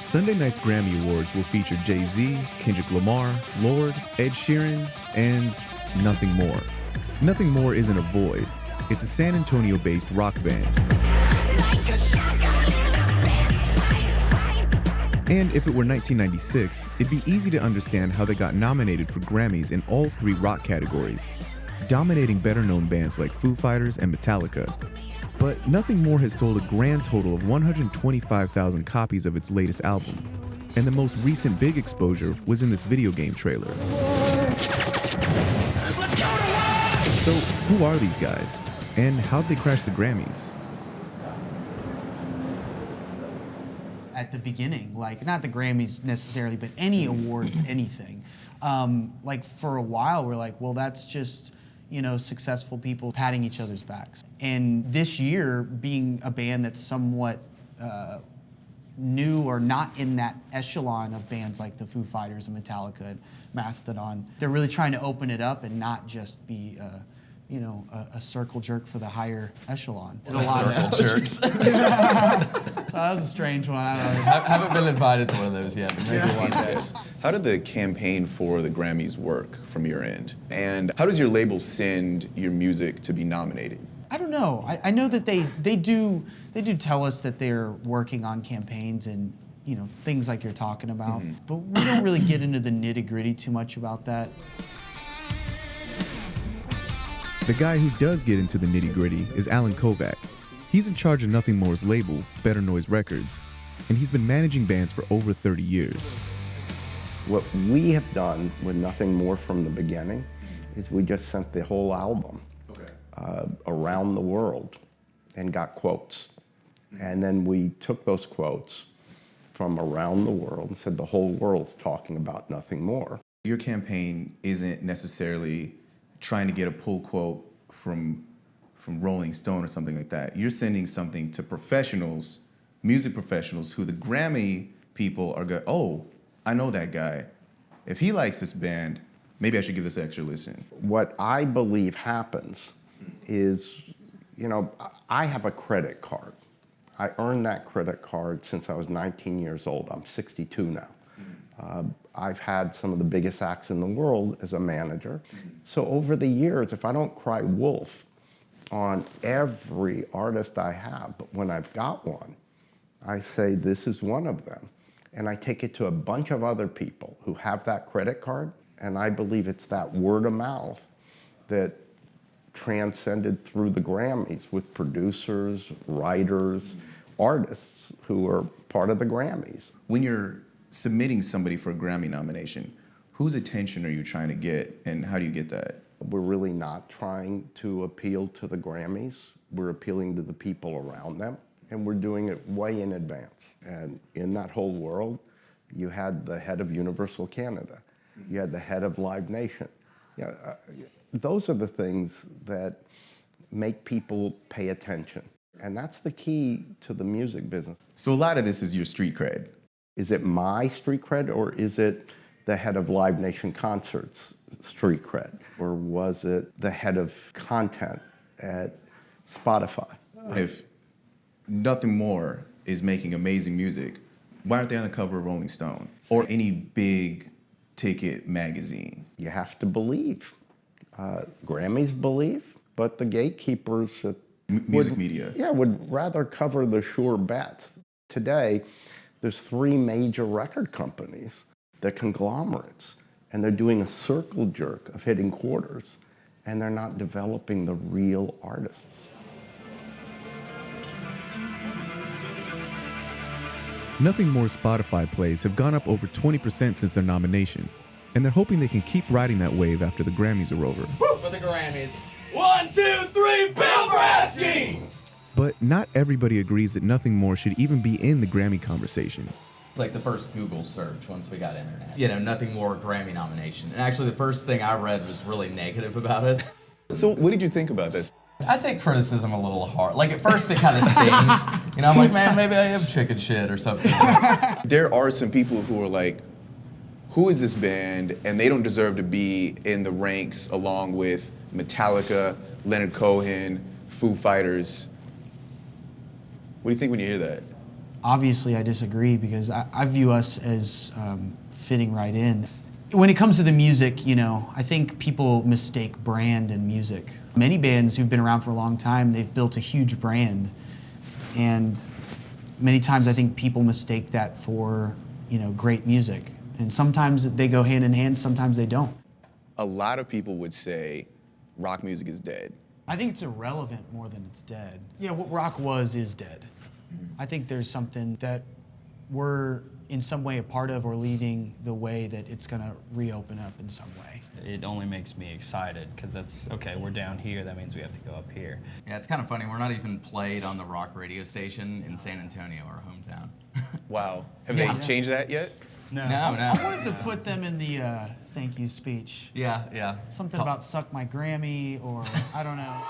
Sunday night's Grammy Awards will feature Jay-Z, Kendrick Lamar, Lorde, Ed Sheeran, and Nothing More. Nothing More isn't a void. It's a San Antonio-based rock band. And if it were 1996, it'd be easy to understand how they got nominated for Grammys in all three rock categories, dominating better-known bands like Foo Fighters and Metallica. But Nothing More has sold a grand total of 125,000 copies of its latest album, and the most recent big exposure was in this video game trailer. So, who are these guys? And how'd they crash the Grammys? At the beginning, like, not the Grammys necessarily, but any awards, anything. Like, for a while, we're like, well, that's just, you know, successful people patting each other's backs. And this year, being a band that's somewhat new or not in that echelon of bands like the Foo Fighters and Metallica and Mastodon, they're really trying to open it up and not just be, you know, a circle jerk for the higher echelon. Circle jerks. That was a strange one. I don't know. Haven't been invited to one of those yet, but maybe one day. How did the campaign for the Grammys work from your end? And how does your label send your music to be nominated? I don't know. I know that they do tell us that they're working on campaigns and, you know, things like you're talking about, but we don't really get into the nitty-gritty too much about that. The guy who does get into the nitty-gritty is Alan Kovac. He's in charge of Nothing More's label, Better Noise Records, and he's been managing bands for over 30 years. What we have done with Nothing More from the beginning is we just sent the whole album around the world and got quotes. And then we took those quotes from around the world and said the whole world's talking about Nothing More. Your campaign isn't necessarily trying to get a pull quote from Rolling Stone or something like that. You're sending something to professionals, music professionals, who the Grammy people are going, oh, I know that guy. If he likes this band, maybe I should give this an extra listen. What I believe happens is, you know, I have a credit card. I earned that credit card since I was 19 years old. I'm 62 now. I've had some of the biggest acts in the world as a manager. So over the years, if I don't cry wolf on every artist I have, but when I've got one, I say this is one of them. And I take it to a bunch of other people who have that credit card, and I believe it's that word of mouth that transcended through the Grammys with producers, writers, artists who are part of the Grammys. When you're submitting somebody for a Grammy nomination, whose attention are you trying to get, and how do you get that? We're really not trying to appeal to the Grammys. We're appealing to the people around them, and we're doing it way in advance. And in that whole world, you had the head of Universal Canada. You had the head of Live Nation. You know, those are the things that make people pay attention. And that's the key to the music business. So a lot of this is your street cred. Is it my street cred, or is it the head of Live Nation Concerts street cred? Or was it the head of content at Spotify? If Nothing More is making amazing music, why aren't they on the cover of Rolling Stone or any big ticket magazine? You have to believe. Grammys believe, but the gatekeepers at Music media. Yeah, would rather cover the sure bets. Today, there's 3 major record companies, they're conglomerates, and they're doing a circle jerk of hitting quarters, and they're not developing the real artists. Nothing More's Spotify plays have gone up over 20% since their nomination, and they're hoping they can keep riding that wave after the Grammys are over. Woo for the Grammys. 1, 2, 3, Bill Brasky! But not everybody agrees that Nothing More should even be in the Grammy conversation. It's like the first Google search once we got internet. You know, Nothing More Grammy nomination. And actually the first thing I read was really negative about it. So what did you think about this? I take criticism a little hard. Like at first it kind of stings. You know, I'm like, man, maybe I am chicken shit or something. There are some people who are like, who is this band? And they don't deserve to be in the ranks along with Metallica, Leonard Cohen, Foo Fighters. What do you think when you hear that? obviously I disagree because I view us as fitting right in. When it comes to the music, you know, I think people mistake brand and music. Many bands who've been around for a long time, they've built a huge brand. And many times I think people mistake that for, you know, great music. And sometimes they go hand in hand, sometimes they don't. A lot of people would say rock music is dead. I think it's irrelevant more than it's dead. Yeah, what rock was is dead. I think there's something that we're in some way a part of or leading the way that it's gonna reopen up in some way. It only makes me excited because that's, okay, we're down here, that means we have to go up here. Yeah, it's kind of funny. We're not even played on the rock radio station in San Antonio, our hometown. Wow. Have Yeah. they changed that yet? No. I wanted to put them in the thank you speech. Yeah. Something about suck my Grammy or I don't know.